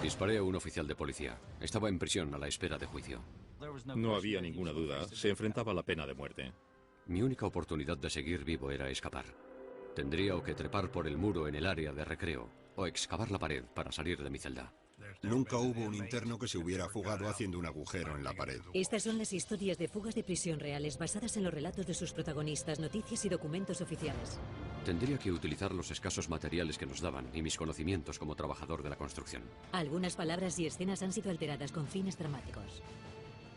Disparé a un oficial de policía. Estaba en prisión a la espera de juicio. No había ninguna duda. Se enfrentaba a la pena de muerte. Mi única oportunidad de seguir vivo era escapar. Tendría o que trepar por el muro en el área de recreo o excavar la pared para salir de mi celda. Nunca hubo un interno que se hubiera fugado haciendo un agujero en la pared. Estas son las historias de fugas de prisión reales basadas en los relatos de sus protagonistas, noticias y documentos oficiales. Tendría que utilizar los escasos materiales que nos daban y mis conocimientos como trabajador de la construcción. Algunas palabras y escenas han sido alteradas con fines dramáticos.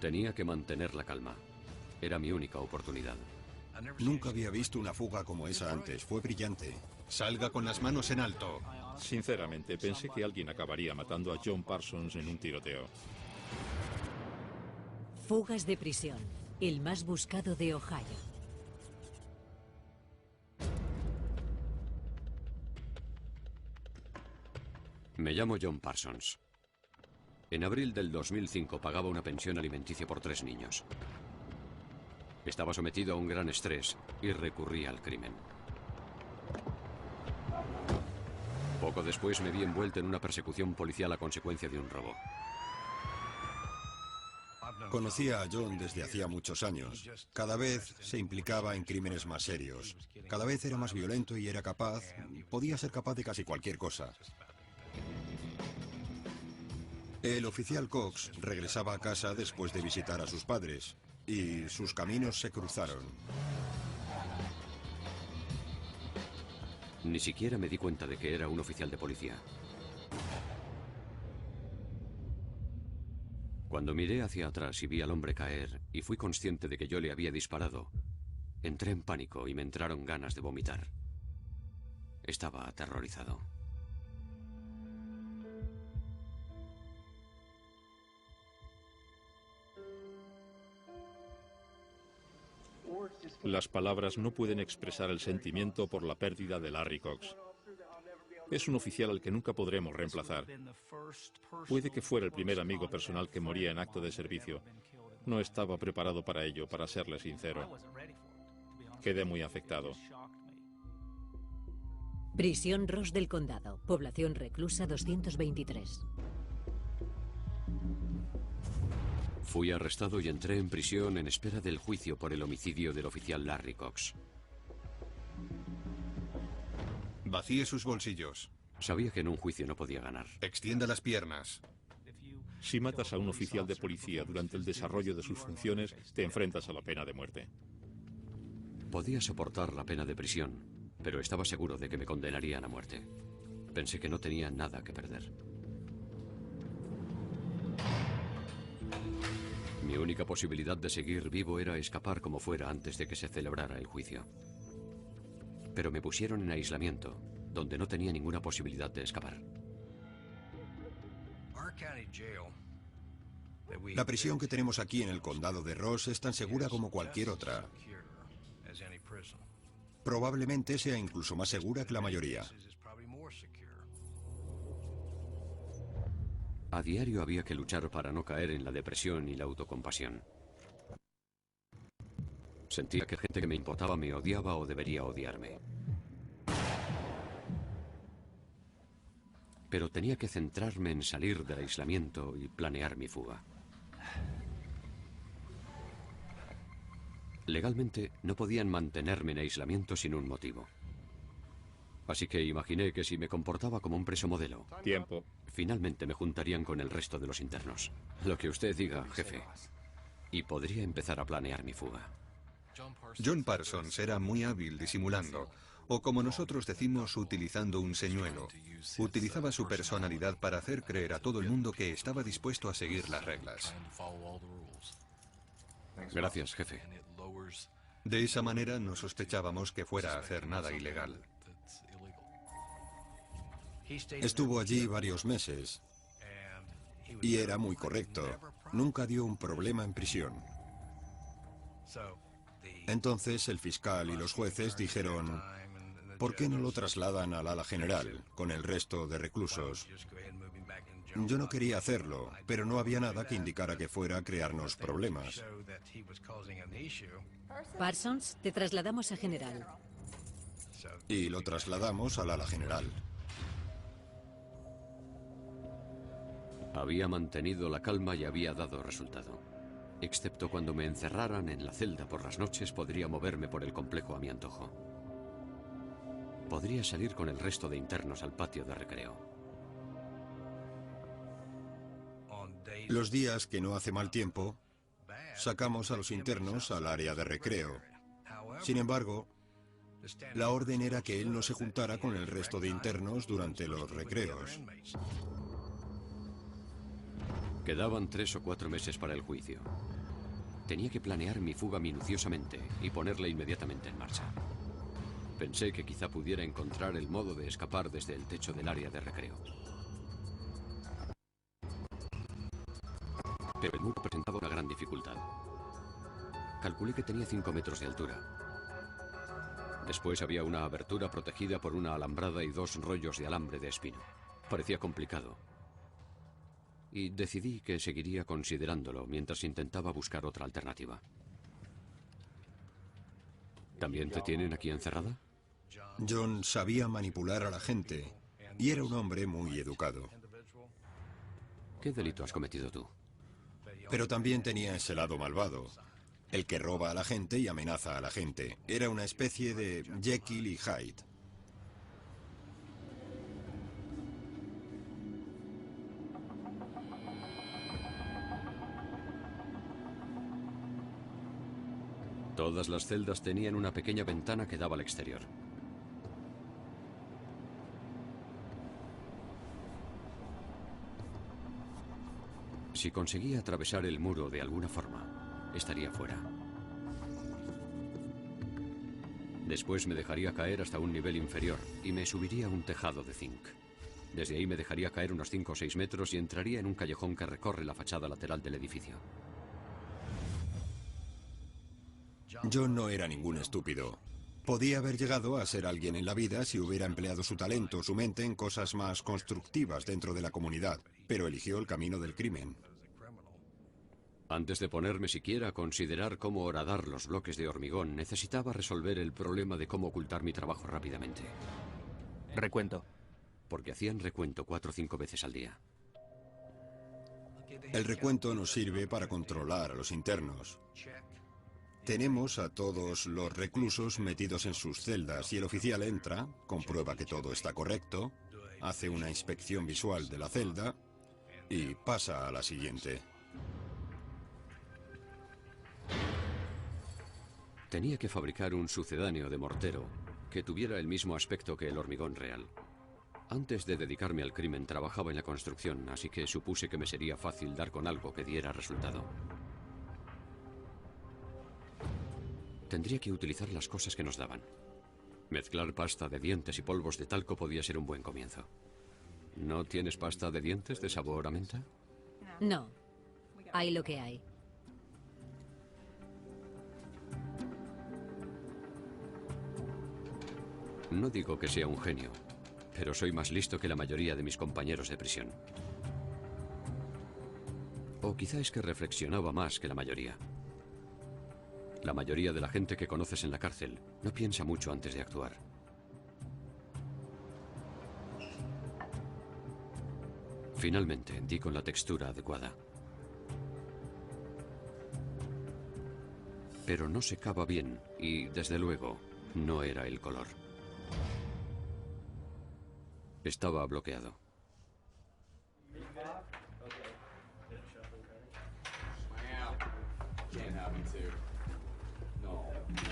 Tenía que mantener la calma. Era mi única oportunidad. Nunca había visto una fuga como esa antes. Fue brillante. Salga con las manos en alto. Sinceramente, pensé que alguien acabaría matando a John Parsons en un tiroteo. Fugas de prisión. El más buscado de Ohio. Me llamo John Parsons. En abril del 2005 pagaba una pensión alimenticia por 3 niños. Estaba sometido a un gran estrés y recurrí al crimen. Poco después me vi envuelto en una persecución policial a consecuencia de un robo. Conocía a John desde hacía muchos años. Cada vez se implicaba en crímenes más serios. Cada vez era más violento y era capaz, podía ser capaz de casi cualquier cosa. El oficial Cox regresaba a casa después de visitar a sus padres y sus caminos se cruzaron. Ni siquiera me di cuenta de que era un oficial de policía. Cuando miré hacia atrás y vi al hombre caer y fui consciente de que yo le había disparado, entré en pánico y me entraron ganas de vomitar. Estaba aterrorizado. Las palabras no pueden expresar el sentimiento por la pérdida de Larry Cox. Es un oficial al que nunca podremos reemplazar. Puede que fuera el primer amigo personal que moría en acto de servicio. No estaba preparado para ello, para serle sincero. Quedé muy afectado. Prisión Ross del Condado, población reclusa 223. Fui arrestado y entré en prisión en espera del juicio por el homicidio del oficial Larry Cox. Vacíe sus bolsillos. Sabía que en un juicio no podía ganar. Extienda las piernas. Si matas a un oficial de policía durante el desarrollo de sus funciones, te enfrentas a la pena de muerte. Podía soportar la pena de prisión, pero estaba seguro de que me condenarían a muerte. Pensé que no tenía nada que perder. Mi única posibilidad de seguir vivo era escapar como fuera antes de que se celebrara el juicio. Pero me pusieron en aislamiento, donde no tenía ninguna posibilidad de escapar. La prisión que tenemos aquí en el condado de Ross es tan segura como cualquier otra. Probablemente sea incluso más segura que la mayoría. A diario había que luchar para no caer en la depresión y la autocompasión. Sentía que gente que me importaba me odiaba o debería odiarme. Pero tenía que centrarme en salir del aislamiento y planear mi fuga. Legalmente no podían mantenerme en aislamiento sin un motivo. Así que imaginé que si me comportaba como un preso modelo, Tiempo. finalmente me juntarían con el resto de los internos. Lo que usted diga, jefe. Y podría empezar a planear mi fuga. John Parsons era muy hábil disimulando, o como nosotros decimos, utilizando un señuelo. Utilizaba su personalidad para hacer creer a todo el mundo que estaba dispuesto a seguir las reglas. Gracias, jefe. De esa manera no sospechábamos que fuera a hacer nada ilegal. Estuvo allí varios meses y era muy correcto. Nunca dio un problema en prisión. Entonces el fiscal y los jueces dijeron, ¿por qué no lo trasladan al ala general con el resto de reclusos? Yo no quería hacerlo, pero no había nada que indicara que fuera a crearnos problemas. Parsons, te trasladamos a general. Y lo trasladamos al ala general. Había mantenido la calma y había dado resultado. Excepto cuando me encerraran en la celda por las noches, podría moverme por el complejo a mi antojo. Podría salir con el resto de internos al patio de recreo. Los días que no hace mal tiempo, sacamos a los internos al área de recreo. Sin embargo, la orden era que él no se juntara con el resto de internos durante los recreos. Quedaban 3 o 4 meses para el juicio. Tenía que planear mi fuga minuciosamente y ponerla inmediatamente en marcha. Pensé que quizá pudiera encontrar el modo de escapar desde el techo del área de recreo. Pero el muro presentaba una gran dificultad. Calculé que tenía 5 metros de altura. Después había una abertura protegida por una alambrada y 2 rollos de alambre de espino. Parecía complicado. Y decidí que seguiría considerándolo mientras intentaba buscar otra alternativa. ¿También te tienen aquí encerrada? John sabía manipular a la gente y era un hombre muy educado. ¿Qué delito has cometido tú? Pero también tenía ese lado malvado, el que roba a la gente y amenaza a la gente. Era una especie de Jekyll y Hyde. Todas las celdas tenían una pequeña ventana que daba al exterior. Si conseguía atravesar el muro de alguna forma, estaría fuera. Después me dejaría caer hasta un nivel inferior y me subiría a un tejado de zinc. Desde ahí me dejaría caer unos 5 o 6 metros y entraría en un callejón que recorre la fachada lateral del edificio. John no era ningún estúpido. Podía haber llegado a ser alguien en la vida si hubiera empleado su talento, su mente en cosas más constructivas dentro de la comunidad, pero eligió el camino del crimen. Antes de ponerme siquiera a considerar cómo horadar los bloques de hormigón, necesitaba resolver el problema de cómo ocultar mi trabajo rápidamente. Recuento. Porque hacían recuento 4 o 5 veces al día. El recuento nos sirve para controlar a los internos. Tenemos a todos los reclusos metidos en sus celdas y el oficial entra, comprueba que todo está correcto, hace una inspección visual de la celda y pasa a la siguiente. Tenía que fabricar un sucedáneo de mortero que tuviera el mismo aspecto que el hormigón real. Antes de dedicarme al crimen trabajaba en la construcción, así que supuse que me sería fácil dar con algo que diera resultado. Tendría que utilizar las cosas que nos daban. Mezclar pasta de dientes y polvos de talco podía ser un buen comienzo. ¿No tienes pasta de dientes de sabor a menta? No. Hay lo que hay. No digo que sea un genio, pero soy más listo que la mayoría de mis compañeros de prisión. O quizá es que reflexionaba más que la mayoría. La mayoría de la gente que conoces en la cárcel no piensa mucho antes de actuar. Finalmente, di con la textura adecuada. Pero no secaba bien y, desde luego, no era el color. Estaba bloqueado.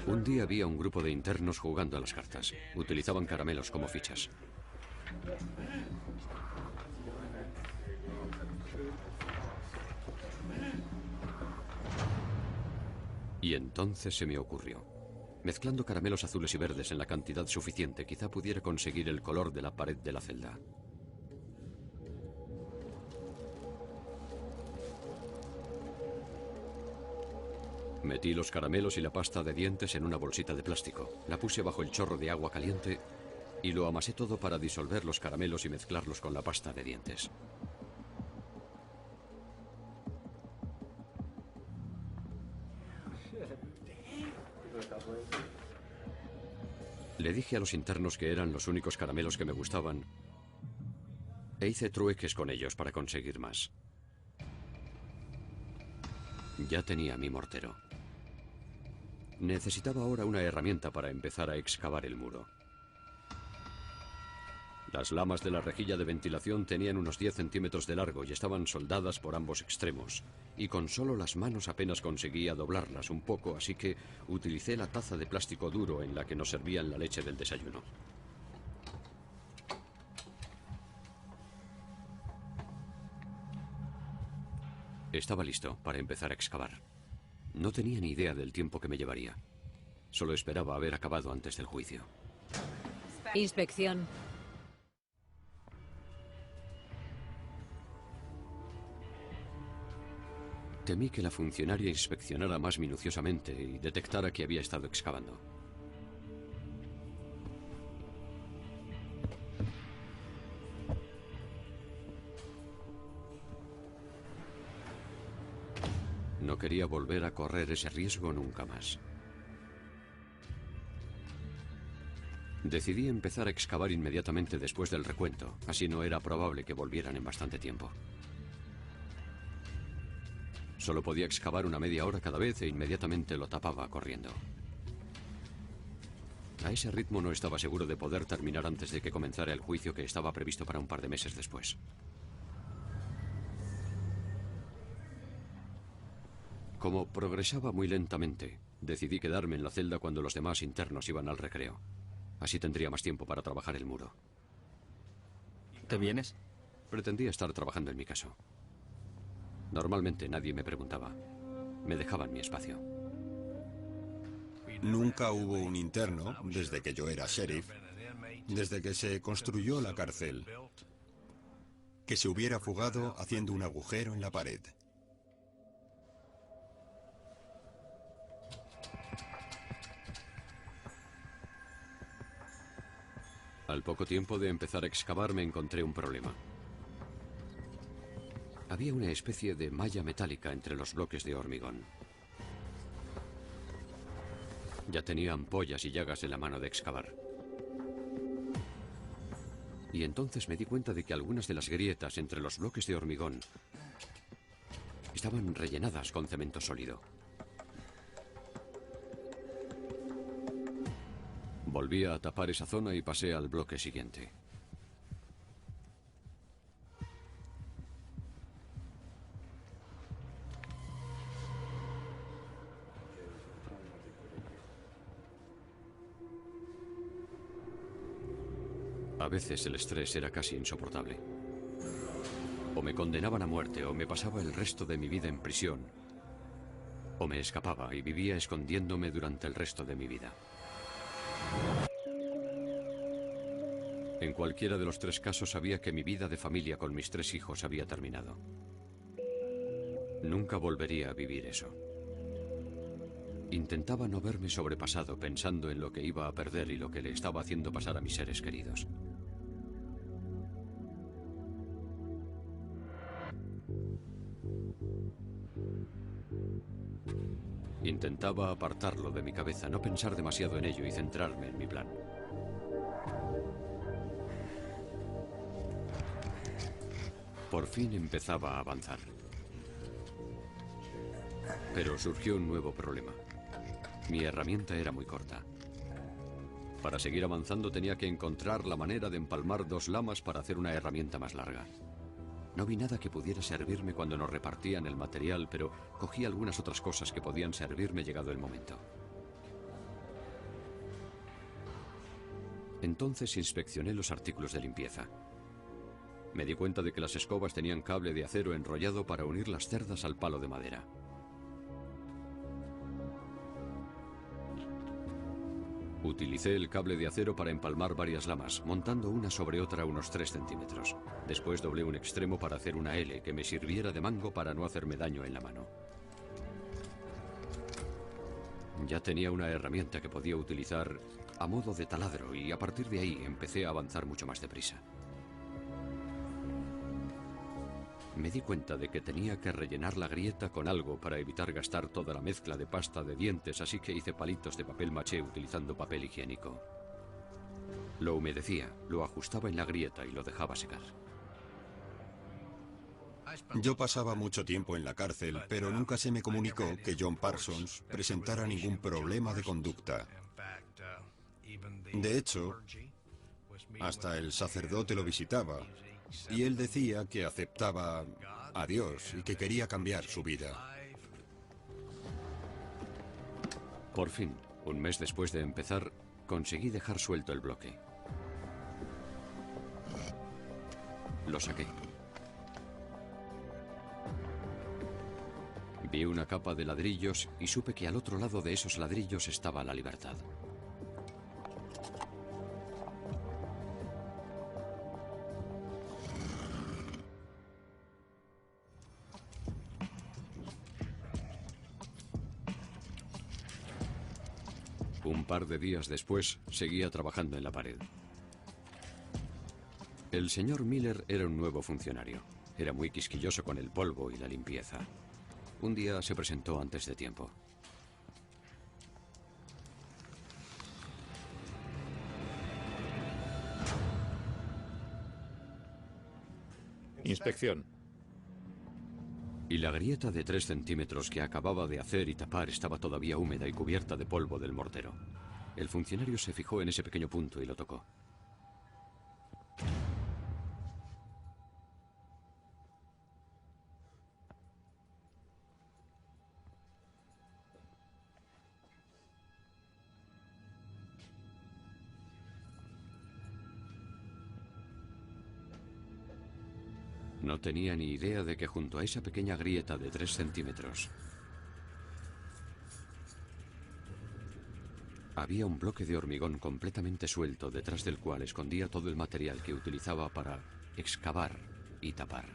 Un día vi a un grupo de internos jugando a las cartas. Utilizaban caramelos como fichas. Y entonces se me ocurrió. Mezclando caramelos azules y verdes en la cantidad suficiente, quizá pudiera conseguir el color de la pared de la celda. Metí los caramelos y la pasta de dientes en una bolsita de plástico. La puse bajo el chorro de agua caliente y lo amasé todo para disolver los caramelos y mezclarlos con la pasta de dientes. Le dije a los internos que eran los únicos caramelos que me gustaban E hice trueques con ellos para conseguir más. Ya tenía mi mortero. Necesitaba ahora una herramienta para empezar a excavar el muro. Las lamas de la rejilla de ventilación tenían unos 10 centímetros de largo y estaban soldadas por ambos extremos. Y con solo las manos apenas conseguía doblarlas un poco, así que utilicé la taza de plástico duro en la que nos servían la leche del desayuno. Estaba listo para empezar a excavar. No tenía ni idea del tiempo que me llevaría. Solo esperaba haber acabado antes del juicio. Inspección. Temí que la funcionaria inspeccionara más minuciosamente y detectara que había estado excavando. No quería volver a correr ese riesgo nunca más. Decidí empezar a excavar inmediatamente después del recuento, así no era probable que volvieran en bastante tiempo. Solo podía excavar una media hora cada vez e inmediatamente lo tapaba corriendo. A ese ritmo no estaba seguro de poder terminar antes de que comenzara el juicio que estaba previsto para un par de meses después. Como progresaba muy lentamente, decidí quedarme en la celda cuando los demás internos iban al recreo. Así tendría más tiempo para trabajar el muro. ¿Te vienes? Pretendía estar trabajando en mi caso. Normalmente nadie me preguntaba. Me dejaban mi espacio. Nunca hubo un interno, desde que yo era sheriff, desde que se construyó la cárcel, que se hubiera fugado haciendo un agujero en la pared. Al poco tiempo de empezar a excavar me encontré un problema. Había una especie de malla metálica entre los bloques de hormigón. Ya tenía ampollas y llagas en la mano de excavar. Y entonces me di cuenta de que algunas de las grietas entre los bloques de hormigón estaban rellenadas con cemento sólido. Volví a tapar esa zona y pasé al bloque siguiente. A veces el estrés era casi insoportable. O me condenaban a muerte, o me pasaba el resto de mi vida en prisión, o me escapaba y vivía escondiéndome durante el resto de mi vida. En cualquiera de los tres casos sabía que mi vida de familia con mis 3 hijos había terminado. Nunca volvería a vivir eso. Intentaba no verme sobrepasado pensando en lo que iba a perder y lo que le estaba haciendo pasar a mis seres queridos. Intentaba apartarlo de mi cabeza, no pensar demasiado en ello y centrarme en mi plan. Por fin empezaba a avanzar. Pero surgió un nuevo problema. Mi herramienta era muy corta. Para seguir avanzando tenía que encontrar la manera de empalmar 2 lamas para hacer una herramienta más larga. No vi nada que pudiera servirme cuando nos repartían el material, pero cogí algunas otras cosas que podían servirme llegado el momento. Entonces inspeccioné los artículos de limpieza. Me di cuenta de que las escobas tenían cable de acero enrollado para unir las cerdas al palo de madera. Utilicé el cable de acero para empalmar varias lamas, montando una sobre otra a unos 3 centímetros. Después doblé un extremo para hacer una L que me sirviera de mango para no hacerme daño en la mano. Ya tenía una herramienta que podía utilizar a modo de taladro y a partir de ahí empecé a avanzar mucho más deprisa. Me di cuenta de que tenía que rellenar la grieta con algo para evitar gastar toda la mezcla de pasta de dientes, así que hice palitos de papel maché utilizando papel higiénico. Lo humedecía, lo ajustaba en la grieta y lo dejaba secar. Yo pasaba mucho tiempo en la cárcel, pero nunca se me comunicó que John Parsons presentara ningún problema de conducta. De hecho, hasta el sacerdote lo visitaba y él decía que aceptaba a Dios y que quería cambiar su vida. Por fin, un mes después de empezar, conseguí dejar suelto el bloque. Lo saqué. Vi una capa de ladrillos y supe que al otro lado de esos ladrillos estaba la libertad. Un par de días después, seguía trabajando en la pared. El señor Miller era un nuevo funcionario. Era muy quisquilloso con el polvo y la limpieza. Un día se presentó antes de tiempo. Inspección. Y la grieta de 3 centímetros que acababa de hacer y tapar estaba todavía húmeda y cubierta de polvo del mortero. El funcionario se fijó en ese pequeño punto y lo tocó. No tenía ni idea de que junto a esa pequeña grieta de 3 centímetros había un bloque de hormigón completamente suelto detrás del cual escondía todo el material que utilizaba para excavar y tapar.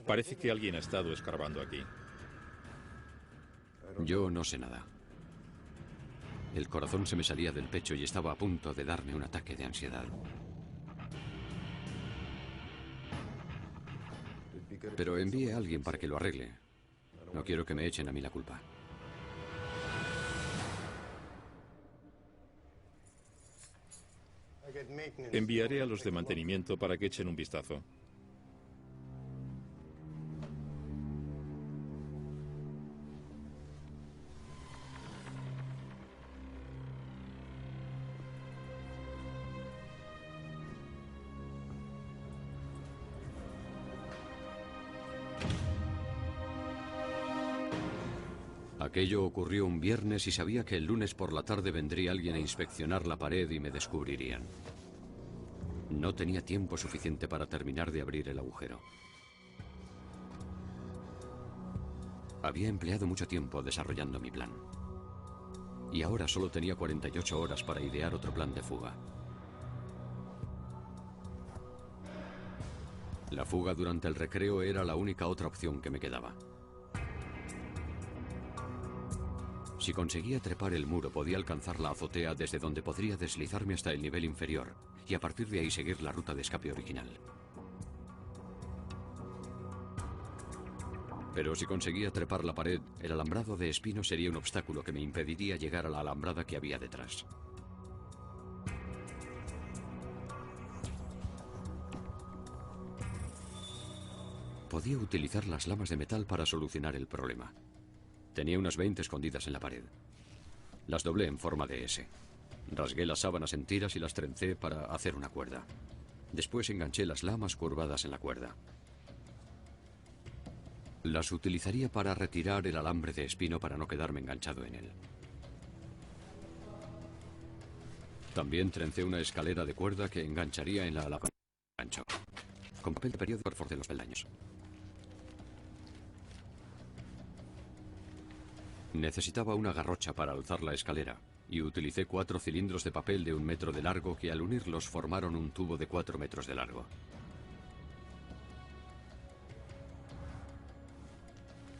Parece que alguien ha estado escarbando aquí. Yo no sé nada. El corazón se me salía del pecho y estaba a punto de darme un ataque de ansiedad. Pero envíe a alguien para que lo arregle. No quiero que me echen a mí la culpa. Enviaré a los de mantenimiento para que echen un vistazo. Aquello ocurrió un viernes y sabía que el lunes por la tarde vendría alguien a inspeccionar la pared y me descubrirían. No tenía tiempo suficiente para terminar de abrir el agujero. Había empleado mucho tiempo desarrollando mi plan. Y ahora solo tenía 48 horas para idear otro plan de fuga. La fuga durante el recreo era la única otra opción que me quedaba. Si conseguía trepar el muro, podía alcanzar la azotea desde donde podría deslizarme hasta el nivel inferior y a partir de ahí seguir la ruta de escape original. Pero si conseguía trepar la pared, el alambrado de espino sería un obstáculo que me impediría llegar a la alambrada que había detrás. Podía utilizar las lamas de metal para solucionar el problema. Tenía unas 20 escondidas en la pared. Las doblé en forma de S. Rasgué las sábanas en tiras y las trencé para hacer una cuerda. Después enganché las lamas curvadas en la cuerda. Las utilizaría para retirar el alambre de espino para no quedarme enganchado en él. También trencé una escalera de cuerda que engancharía en la alambrada de gancho. Con papel de periódico reforcé los peldaños. Necesitaba una garrocha para alzar la escalera y utilicé 4 cilindros de papel de 1 metro de largo que al unirlos formaron un tubo de 4 metros de largo.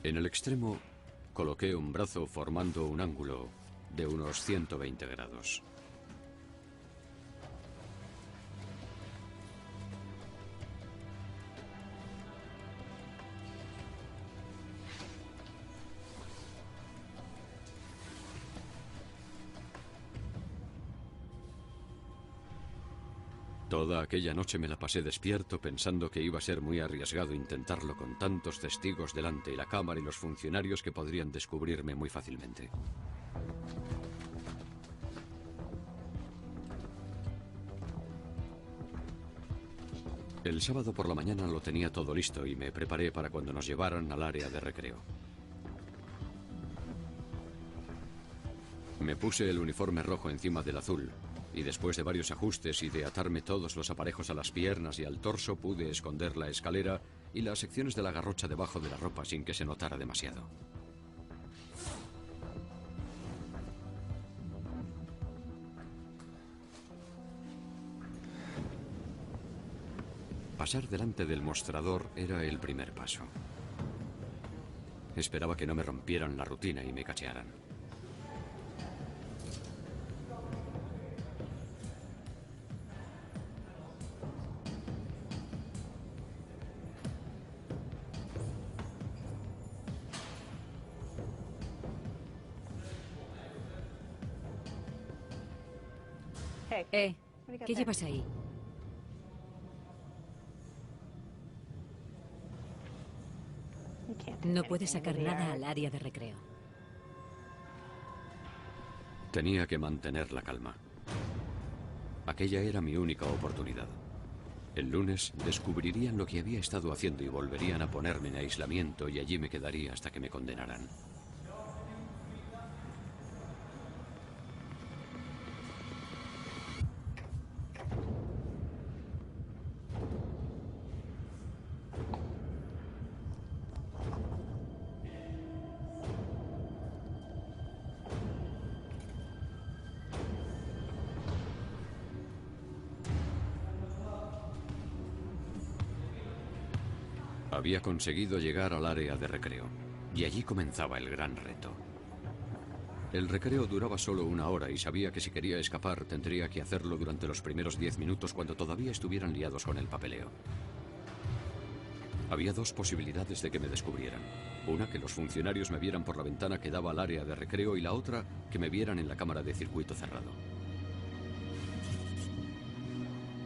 En el extremo coloqué un brazo formando un ángulo de unos 120 grados. Toda aquella noche me la pasé despierto pensando que iba a ser muy arriesgado intentarlo con tantos testigos delante y la cámara y los funcionarios que podrían descubrirme muy fácilmente. El sábado por la mañana lo tenía todo listo y me preparé para cuando nos llevaran al área de recreo. Me puse el uniforme rojo encima del azul y después de varios ajustes y de atarme todos los aparejos a las piernas y al torso pude esconder la escalera y las secciones de la garrocha debajo de la ropa sin que se notara demasiado. Pasar delante del mostrador era el primer paso. Esperaba que no me rompieran la rutina y me cachearan. ¿Qué llevas ahí? No puedes sacar nada al área de recreo. Tenía que mantener la calma. Aquella era mi única oportunidad. El lunes descubrirían lo que había estado haciendo y volverían a ponerme en aislamiento y allí me quedaría hasta que me condenaran. Había conseguido llegar al área de recreo, y allí comenzaba el gran reto. El recreo duraba solo 1 hora y sabía que si quería escapar tendría que hacerlo durante los primeros 10 minutos cuando todavía estuvieran liados con el papeleo. Había 2 posibilidades de que me descubrieran. Una, que los funcionarios me vieran por la ventana que daba al área de recreo, y la otra, que me vieran en la cámara de circuito cerrado.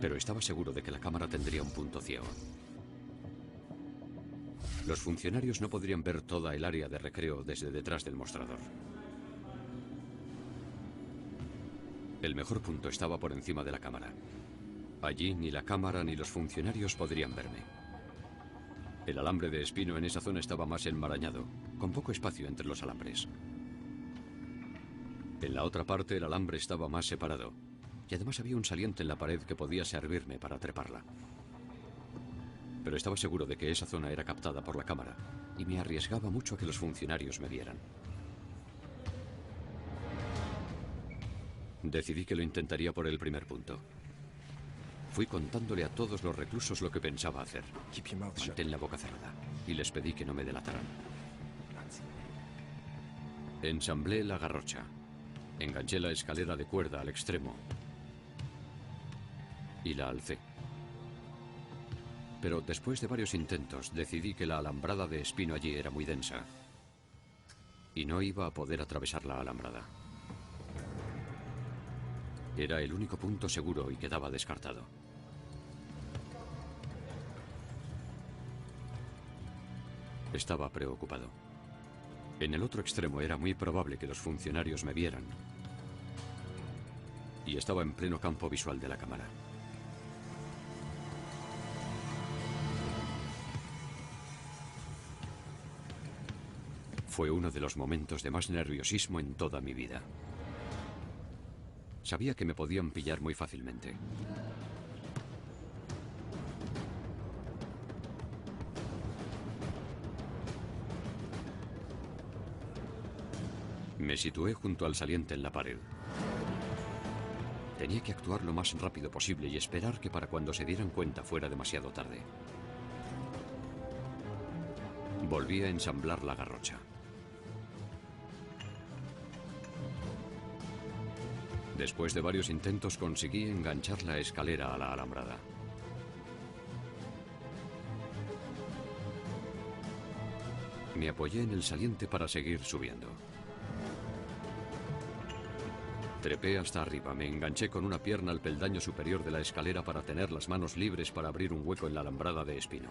Pero estaba seguro de que la cámara tendría un punto ciego. Los funcionarios no podrían ver toda el área de recreo desde detrás del mostrador. El mejor punto estaba por encima de la cámara. Allí ni la cámara ni los funcionarios podrían verme. El alambre de espino en esa zona estaba más enmarañado, con poco espacio entre los alambres. En la otra parte el alambre estaba más separado, y además había un saliente en la pared que podía servirme para treparla. Pero estaba seguro de que esa zona era captada por la cámara, y me arriesgaba mucho a que los funcionarios me vieran. Decidí que lo intentaría por el primer punto. Fui contándole a todos los reclusos lo que pensaba hacer. Mantén la boca cerrada, y les pedí que no me delataran. Ensamblé la garrocha. Enganché la escalera de cuerda al extremo y la alcé. Pero después de varios intentos decidí que la alambrada de espino allí era muy densa y no iba a poder atravesar la alambrada. Era el único punto seguro y quedaba descartado. Estaba preocupado. En el otro extremo era muy probable que los funcionarios me vieran y estaba en pleno campo visual de la cámara. Fue uno de los momentos de más nerviosismo en toda mi vida. Sabía que me podían pillar muy fácilmente. Me situé junto al saliente en la pared. Tenía que actuar lo más rápido posible y esperar que para cuando se dieran cuenta fuera demasiado tarde. Volví a ensamblar la garrocha. Después de varios intentos conseguí enganchar la escalera a la alambrada. Me apoyé en el saliente para seguir subiendo. Trepé hasta arriba, me enganché con una pierna al peldaño superior de la escalera para tener las manos libres para abrir un hueco en la alambrada de espino.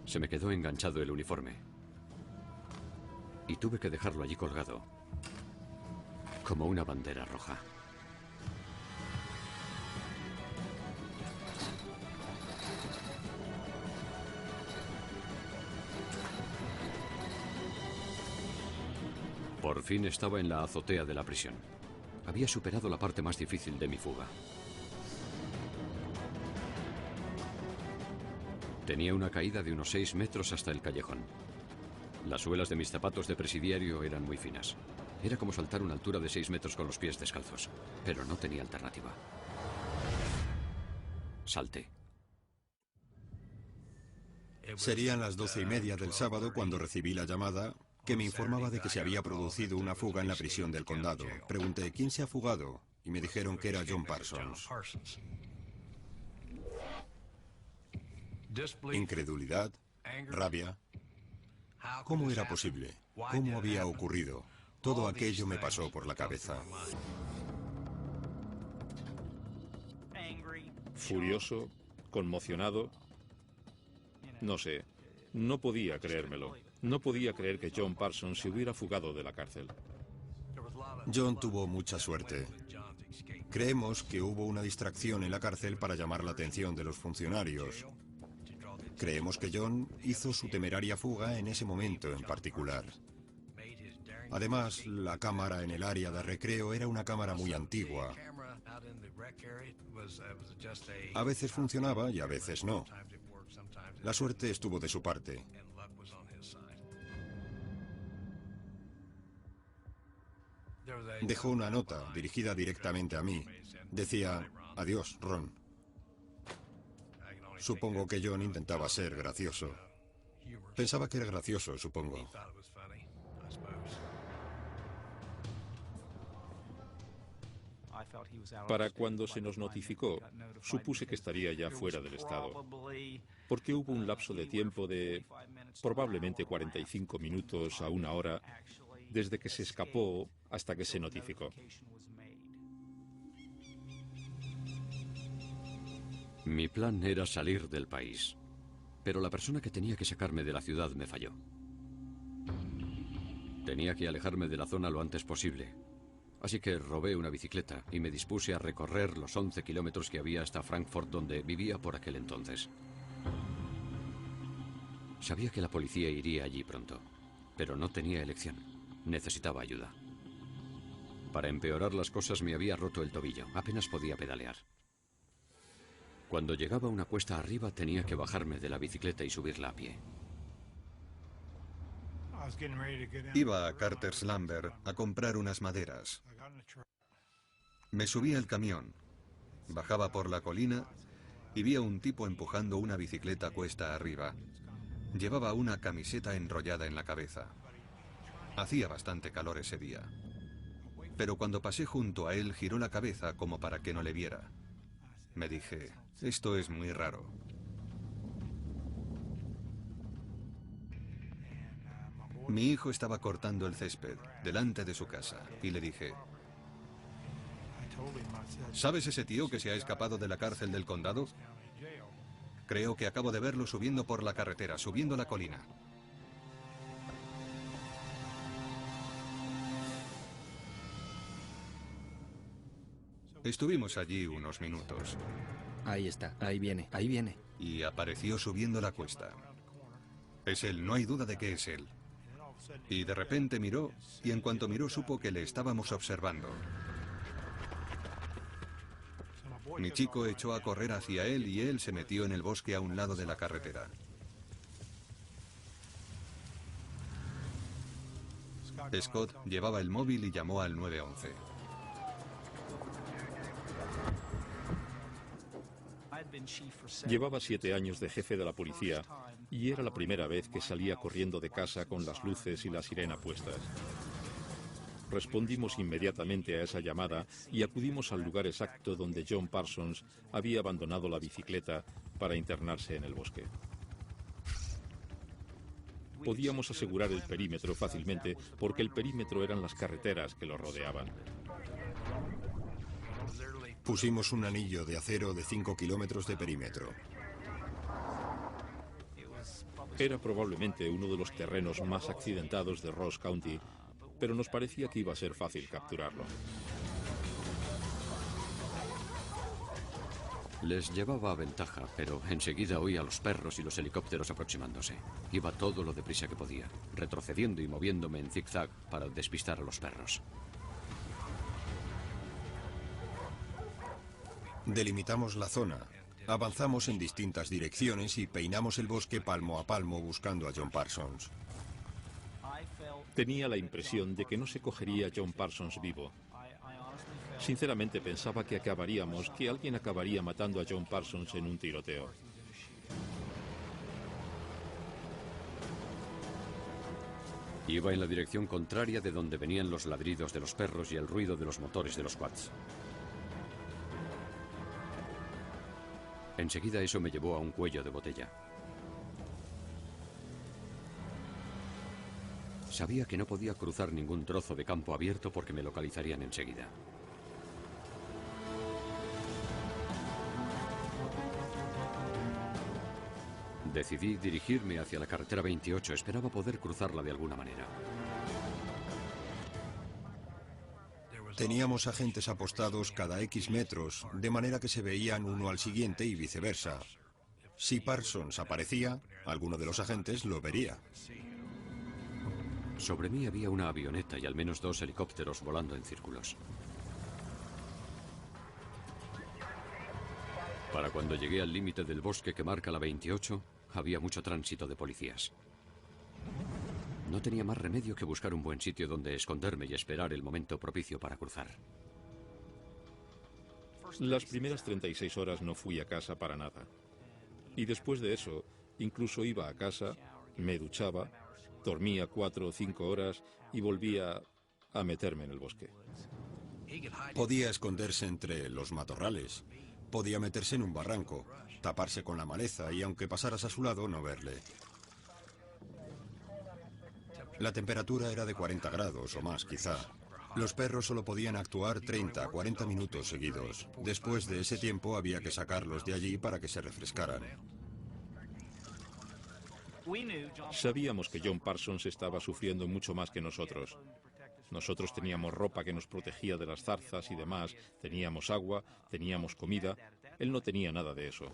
Se me quedó enganchado el uniforme y tuve que dejarlo allí colgado, como una bandera roja. Por fin estaba en la azotea de la prisión. Había superado la parte más difícil de mi fuga. Tenía una caída de unos 6 metros hasta el callejón. Las suelas de mis zapatos de presidiario eran muy finas. Era como saltar una altura de 6 metros con los pies descalzos, pero no tenía alternativa. Salté. Serían las 12:30 del sábado cuando recibí la llamada que me informaba de que se había producido una fuga en la prisión del condado. Pregunté, ¿quién se ha fugado? Y me dijeron que era John Parsons. Incredulidad, rabia. ¿Cómo era posible? ¿Cómo había ocurrido? Todo aquello me pasó por la cabeza. Furioso, conmocionado. No sé, no podía creérmelo. No podía creer que John Parsons se hubiera fugado de la cárcel. John tuvo mucha suerte. Creemos que hubo una distracción en la cárcel para llamar la atención de los funcionarios. Creemos que John hizo su temeraria fuga en ese momento en particular. Además, la cámara en el área de recreo era una cámara muy antigua. A veces funcionaba y a veces no. La suerte estuvo de su parte. Dejó una nota dirigida directamente a mí. Decía, adiós, Ron. Supongo que John intentaba ser gracioso. Pensaba que era gracioso, supongo. Para cuando se nos notificó, supuse que estaría ya fuera del estado, porque hubo un lapso de tiempo de probablemente 45 minutos a 1 hora desde que se escapó hasta que se notificó. Mi plan era salir del país, pero la persona que tenía que sacarme de la ciudad me falló. Tenía que alejarme de la zona lo antes posible, así que robé una bicicleta y me dispuse a recorrer los 11 kilómetros que había hasta Frankfurt, donde vivía por aquel entonces. Sabía que la policía iría allí pronto, pero no tenía elección. Necesitaba ayuda. Para empeorar las cosas me había roto el tobillo, apenas podía pedalear. Cuando llegaba una cuesta arriba tenía que bajarme de la bicicleta y subirla a pie. Iba a Carter's Lumber a comprar unas maderas. Me subí al camión, bajaba por la colina y vi a un tipo empujando una bicicleta cuesta arriba. Llevaba una camiseta enrollada en la cabeza. Hacía bastante calor ese día. Pero cuando pasé junto a él giró la cabeza como para que no le viera. Me dije, esto es muy raro. Mi hijo estaba cortando el césped delante de su casa y le dije, ¿sabes ese tío que se ha escapado de la cárcel del condado? Creo que acabo de verlo subiendo por la carretera, subiendo la colina. Estuvimos allí unos minutos. Ahí está, ahí viene, ahí viene. Y apareció subiendo la cuesta. Es él, no hay duda de que es él. Y de repente miró, y en cuanto miró supo que le estábamos observando. Mi chico echó a correr hacia él y él se metió en el bosque a un lado de la carretera. Scott llevaba el móvil y llamó al 911. Llevaba 7 años de jefe de la policía y era la primera vez que salía corriendo de casa con las luces y la sirena puestas. Respondimos inmediatamente a esa llamada y acudimos al lugar exacto donde John Parsons había abandonado la bicicleta para internarse en el bosque. Podíamos asegurar el perímetro fácilmente porque el perímetro eran las carreteras que lo rodeaban. Pusimos un anillo de acero de 5 kilómetros de perímetro. Era probablemente uno de los terrenos más accidentados de Ross County, pero nos parecía que iba a ser fácil capturarlo. Les llevaba ventaja, pero enseguida oí a los perros y los helicópteros aproximándose. Iba todo lo deprisa que podía, retrocediendo y moviéndome en zigzag para despistar a los perros. Delimitamos la zona, avanzamos en distintas direcciones y peinamos el bosque palmo a palmo buscando a John Parsons. Tenía la impresión de que no se cogería a John Parsons vivo. Sinceramente pensaba que alguien acabaría matando a John Parsons en un tiroteo. Iba en la dirección contraria de donde venían los ladridos de los perros y el ruido de los motores de los quads. Enseguida eso me llevó a un cuello de botella. Sabía que no podía cruzar ningún trozo de campo abierto porque me localizarían enseguida. Decidí dirigirme hacia la carretera 28. Esperaba poder cruzarla de alguna manera. Teníamos agentes apostados cada X metros, de manera que se veían uno al siguiente y viceversa. Si Parsons aparecía, alguno de los agentes lo vería. Sobre mí había una avioneta y al menos 2 helicópteros volando en círculos. Para cuando llegué al límite del bosque que marca la 28, había mucho tránsito de policías. No tenía más remedio que buscar un buen sitio donde esconderme y esperar el momento propicio para cruzar. Las primeras 36 horas no fui a casa para nada. Y después de eso, incluso iba a casa, me duchaba, dormía 4 o 5 horas y volvía a meterme en el bosque. Podía esconderse entre los matorrales, podía meterse en un barranco, taparse con la maleza y aunque pasaras a su lado no verle. La temperatura era de 40 grados o más, quizá. Los perros solo podían actuar 30, 40 minutos seguidos. Después de ese tiempo había que sacarlos de allí para que se refrescaran. Sabíamos que John Parsons estaba sufriendo mucho más que nosotros. Nosotros teníamos ropa que nos protegía de las zarzas y demás, teníamos agua, teníamos comida. Él no tenía nada de eso.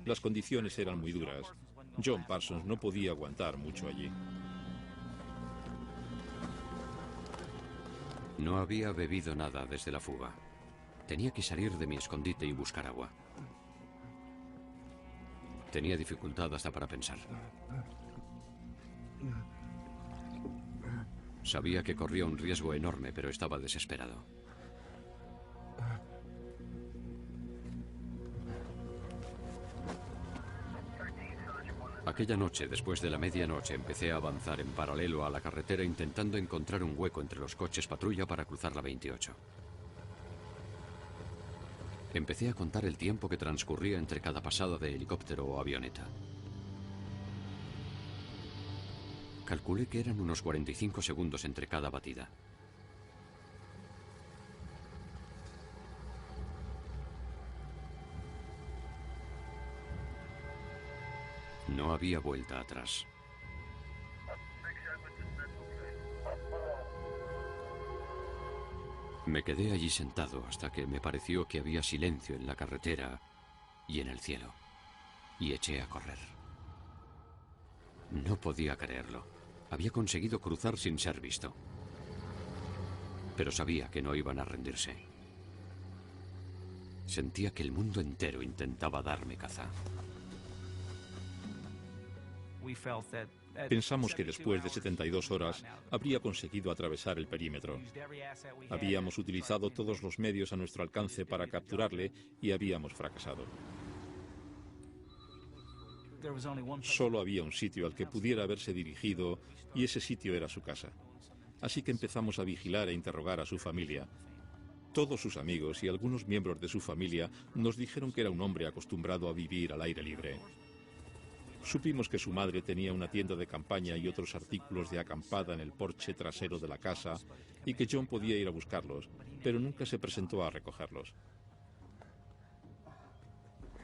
Las condiciones eran muy duras. John Parsons no podía aguantar mucho allí. No había bebido nada desde la fuga. Tenía que salir de mi escondite y buscar agua. Tenía dificultad hasta para pensar. Sabía que corría un riesgo enorme, pero estaba desesperado. Aquella noche, después de la medianoche, empecé a avanzar en paralelo a la carretera intentando encontrar un hueco entre los coches patrulla para cruzar la 28. Empecé a contar el tiempo que transcurría entre cada pasada de helicóptero o avioneta. Calculé que eran unos 45 segundos entre cada batida. No había vuelta atrás. Me quedé allí sentado hasta que me pareció que había silencio en la carretera y en el cielo, y eché a correr. No podía creerlo. Había conseguido cruzar sin ser visto. Pero sabía que no iban a rendirse. Sentía que el mundo entero intentaba darme caza. Pensamos que después de 72 horas habría conseguido atravesar el perímetro. Habíamos utilizado todos los medios a nuestro alcance para capturarle y habíamos fracasado. Solo había un sitio al que pudiera haberse dirigido y ese sitio era su casa. Así que empezamos a vigilar e interrogar a su familia. Todos sus amigos y algunos miembros de su familia nos dijeron que era un hombre acostumbrado a vivir al aire libre. Supimos que su madre tenía una tienda de campaña y otros artículos de acampada en el porche trasero de la casa y que John podía ir a buscarlos, pero nunca se presentó a recogerlos.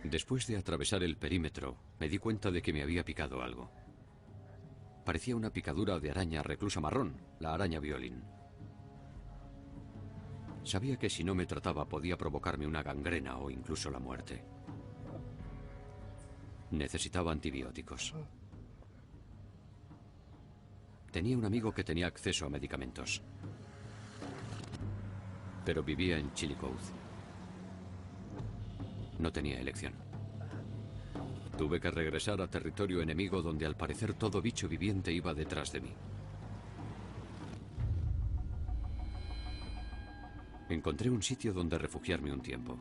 Después de atravesar el perímetro, me di cuenta de que me había picado algo. Parecía una picadura de araña reclusa marrón, la araña violín. Sabía que si no me trataba podía provocarme una gangrena o incluso la muerte. Necesitaba antibióticos. Tenía un amigo que tenía acceso a medicamentos, pero vivía en Chillicothe. No tenía elección. Tuve que regresar a territorio enemigo donde al parecer todo bicho viviente iba detrás de mí. Encontré un sitio donde refugiarme un tiempo.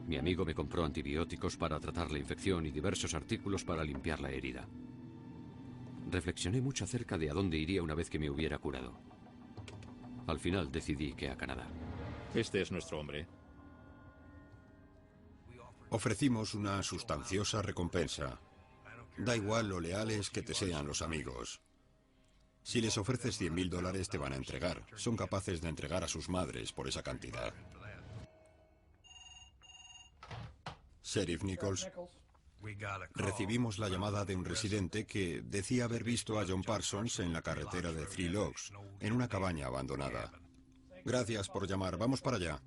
Mi amigo me compró antibióticos para tratar la infección y diversos artículos para limpiar la herida. Reflexioné mucho acerca de a dónde iría una vez que me hubiera curado. Al final decidí que a Canadá. Este es nuestro hombre. Ofrecimos una sustanciosa recompensa. Da igual lo leales que te sean los amigos. Si les ofreces $100.000 te van a entregar. Son capaces de entregar a sus madres por esa cantidad. Sheriff Nichols, recibimos la llamada de un residente que decía haber visto a John Parsons en la carretera de Three Logs, en una cabaña abandonada. Gracias por llamar. Vamos para allá.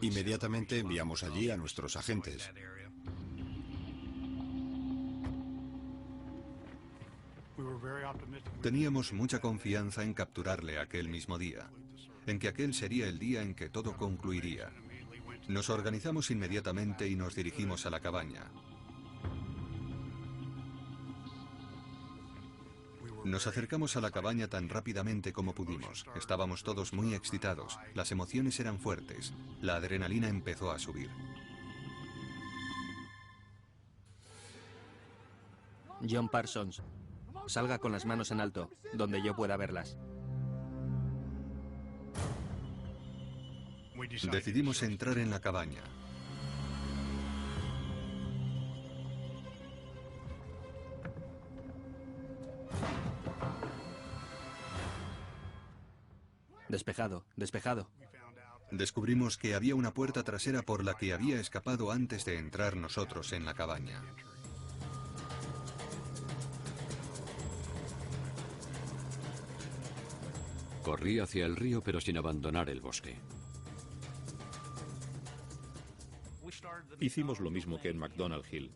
Inmediatamente enviamos allí a nuestros agentes. Teníamos mucha confianza en capturarle aquel mismo día, en que aquel sería el día en que todo concluiría. Nos organizamos inmediatamente y nos dirigimos a la cabaña. Nos acercamos a la cabaña tan rápidamente como pudimos. Estábamos todos muy excitados. Las emociones eran fuertes. La adrenalina empezó a subir. John Parsons, salga con las manos en alto, donde yo pueda verlas. Decidimos entrar en la cabaña. Despejado, despejado. Descubrimos que había una puerta trasera por la que había escapado antes de entrar nosotros en la cabaña. Corrí hacia el río pero sin abandonar el bosque. Hicimos lo mismo que en McDonald Hill.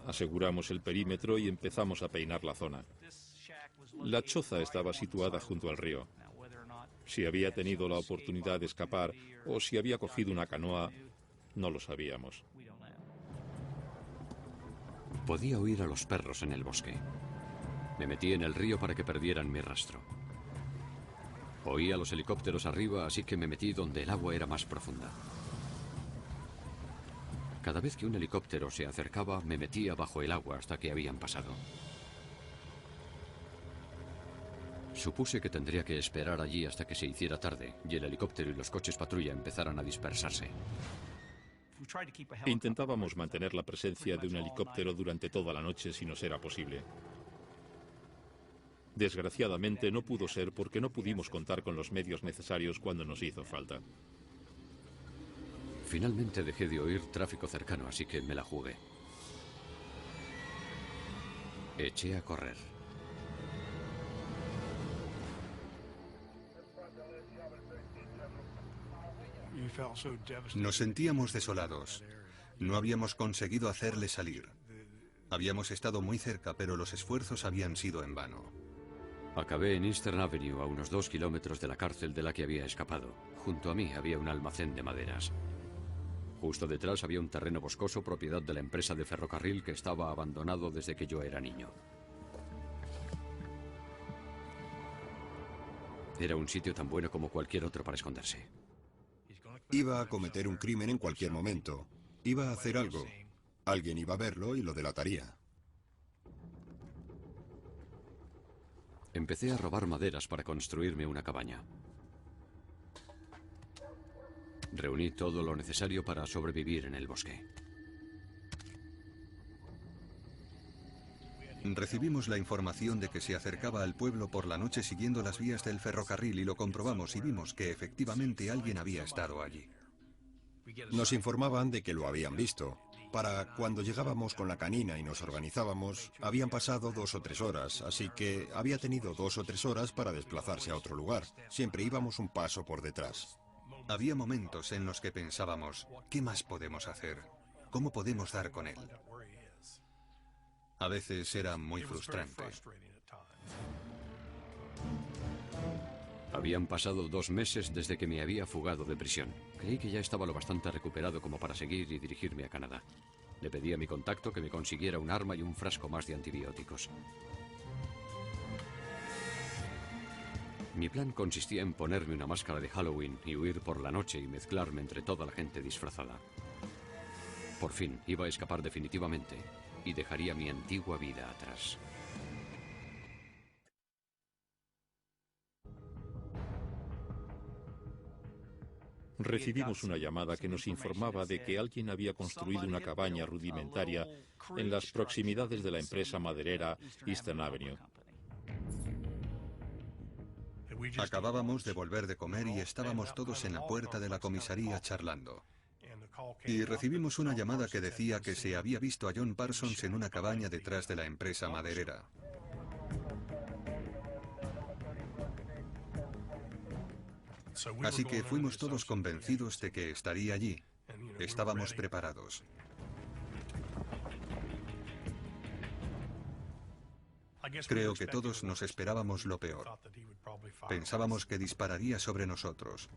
Aseguramos el perímetro y empezamos a peinar la zona. La choza estaba situada junto al río. Si había tenido la oportunidad de escapar o si había cogido una canoa, no lo sabíamos. Podía oír a los perros en el bosque. Me metí en el río para que perdieran mi rastro. Oía los helicópteros arriba, así que me metí donde el agua era más profunda. Cada vez que un helicóptero se acercaba, me metía bajo el agua hasta que habían pasado. Supuse que tendría que esperar allí hasta que se hiciera tarde y el helicóptero y los coches patrulla empezaran a dispersarse. Intentábamos mantener la presencia de un helicóptero durante toda la noche si nos era posible. Desgraciadamente no pudo ser porque no pudimos contar con los medios necesarios cuando nos hizo falta. Finalmente dejé de oír tráfico cercano, así que me la jugué. Eché a correr. Nos sentíamos desolados. No habíamos conseguido hacerle salir. Habíamos estado muy cerca, pero los esfuerzos habían sido en vano. Acabé en Eastern Avenue, a unos 2 kilómetros de la cárcel de la que había escapado. Junto a mí había un almacén de maderas. Justo detrás había un terreno boscoso propiedad de la empresa de ferrocarril que estaba abandonado desde que yo era niño. Era un sitio tan bueno como cualquier otro para esconderse. Iba a cometer un crimen en cualquier momento. Iba a hacer algo. Alguien iba a verlo y lo delataría. Empecé a robar maderas para construirme una cabaña. Reuní todo lo necesario para sobrevivir en el bosque. Recibimos la información de que se acercaba al pueblo por la noche siguiendo las vías del ferrocarril y lo comprobamos y vimos que efectivamente alguien había estado allí. Nos informaban de que lo habían visto. Para cuando llegábamos con la canina y nos organizábamos, habían pasado 2 o 3 horas, así que había tenido 2 o 3 horas para desplazarse a otro lugar. Siempre íbamos un paso por detrás. Había momentos en los que pensábamos, ¿qué más podemos hacer? ¿Cómo podemos dar con él? A veces era muy frustrante. Habían pasado 2 meses desde que me había fugado de prisión. Creí que ya estaba lo bastante recuperado como para seguir y dirigirme a Canadá. Le pedí a mi contacto que me consiguiera un arma y un frasco más de antibióticos. Mi plan consistía en ponerme una máscara de Halloween y huir por la noche y mezclarme entre toda la gente disfrazada. Por fin iba a escapar definitivamente y dejaría mi antigua vida atrás. Recibimos una llamada que nos informaba de que alguien había construido una cabaña rudimentaria en las proximidades de la empresa maderera Eastern Avenue. Acabábamos de volver de comer y estábamos todos en la puerta de la comisaría charlando. Y recibimos una llamada que decía que se había visto a John Parsons en una cabaña detrás de la empresa maderera. Así que fuimos todos convencidos de que estaría allí. Estábamos preparados. Creo que todos nos esperábamos lo peor. Pensábamos que dispararía sobre nosotros.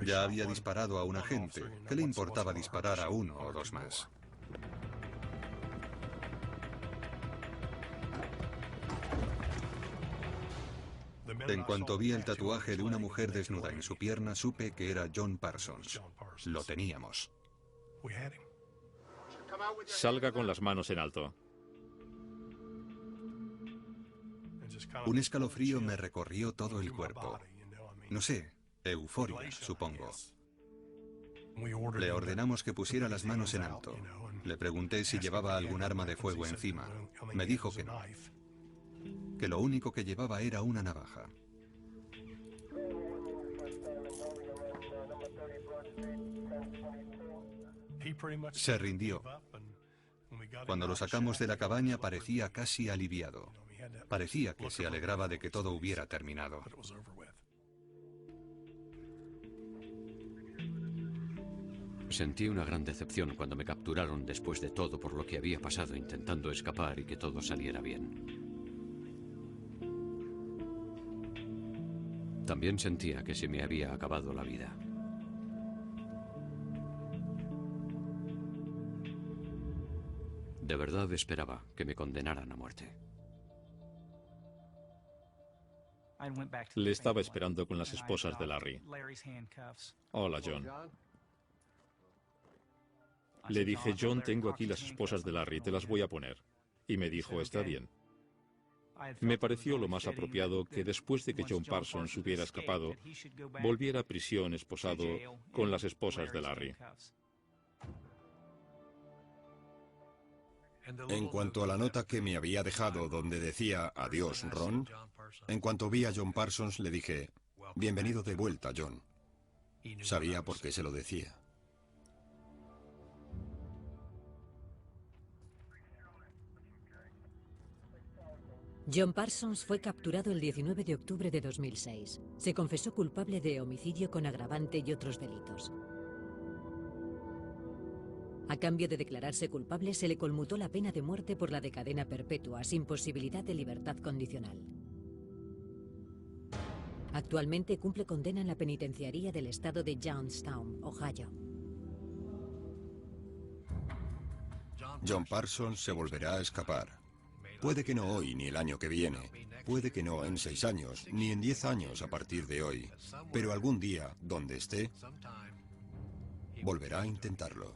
Ya había disparado a un agente. ¿Qué le importaba disparar a 1 o 2 más? En cuanto vi el tatuaje de una mujer desnuda en su pierna, supe que era John Parsons. Lo teníamos. Salga con las manos en alto. Un escalofrío me recorrió todo el cuerpo. No sé, euforia, supongo. Le ordenamos que pusiera las manos en alto. Le pregunté si llevaba algún arma de fuego encima. Me dijo que no. Que lo único que llevaba era una navaja. Se rindió. Cuando lo sacamos de la cabaña parecía casi aliviado. Parecía que se alegraba de que todo hubiera terminado. Sentí una gran decepción cuando me capturaron después de todo por lo que había pasado intentando escapar y que todo saliera bien. También sentía que se me había acabado la vida. De verdad esperaba que me condenaran a muerte. Le estaba esperando con las esposas de Larry. Hola, John. Le dije, John, tengo aquí las esposas de Larry, te las voy a poner. Y me dijo, está bien. Me pareció lo más apropiado que después de que John Parsons hubiera escapado, volviera a prisión esposado con las esposas de Larry. En cuanto a la nota que me había dejado donde decía adiós, Ron, en cuanto vi a John Parsons le dije, bienvenido de vuelta, John. Sabía por qué se lo decía. John Parsons fue capturado el 19 de octubre de 2006. Se confesó culpable de homicidio con agravante y otros delitos. A cambio de declararse culpable, se le conmutó la pena de muerte por la de cadena perpetua, sin posibilidad de libertad condicional. Actualmente cumple condena en la penitenciaría del estado de Johnstown, Ohio. John Parsons se volverá a escapar. Puede que no hoy ni el año que viene, puede que no en 6 años, ni en 10 años a partir de hoy, pero algún día, donde esté, volverá a intentarlo.